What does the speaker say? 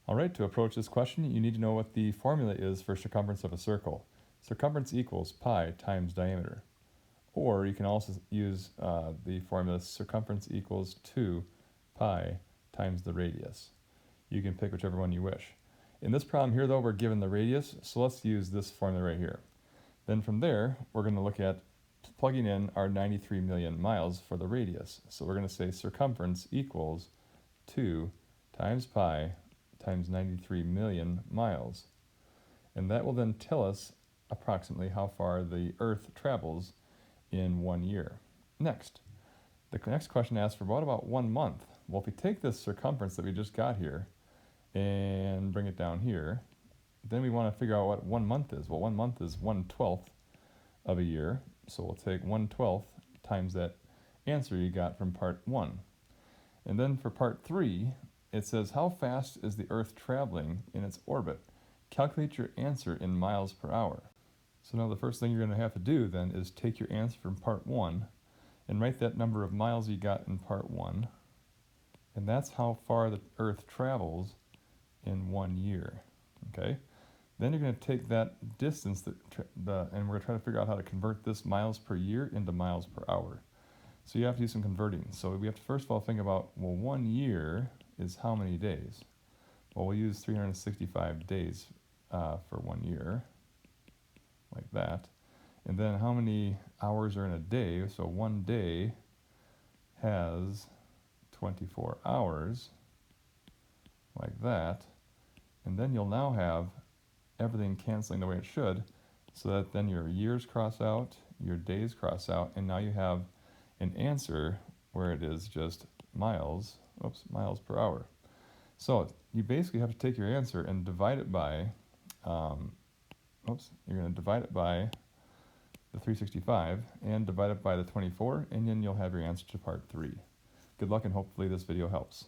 All right, to approach this question, you need to know what the formula is for circumference of a circle. Circumference equals pi times diameter. Or you can also use the formula circumference equals 2 pi times the radius. You can pick whichever one you wish. In this problem here, though, we're given the radius, so let's use this formula right here. Then from there, we're going to look at plugging in our 93 million miles for the radius. So we're going to say circumference equals 2 times pi times 93 million miles. And that will then tell us approximately how far the Earth travels in 1 year. Next, the next question asks for what about 1 month? Well, if we take this circumference that we just got here and bring it down here, then we want to figure out what 1 month is. Well, 1 month is 1/12 of a year, so we'll take 1/12 times that answer you got from part 1. And then for part 3, it says, how fast is the Earth traveling in its orbit? Calculate your answer in miles per hour. So now the first thing you're going to have to do then is take your answer from part 1 and write that number of miles you got in part 1. And that's how far the Earth travels in 1 year. Okay? Then you're going to take that distance and we're going to try to figure out how to convert this miles per year into miles per hour. So you have to do some converting. So we have to first of all think about, well, 1 year is how many days? Well, we'll use 365 days for 1 year, like that. And then how many hours are in a day? So 1 day has 24 hours, like that. And then you'll now have everything canceling the way it should, so that then your years cross out, your days cross out, and now you have an answer where it is just miles per hour. So you basically have to take your answer and divide it by, you're going to divide it by the 365 and divide it by the 24, and then you'll have your answer to part 3. Good luck, and hopefully this video helps.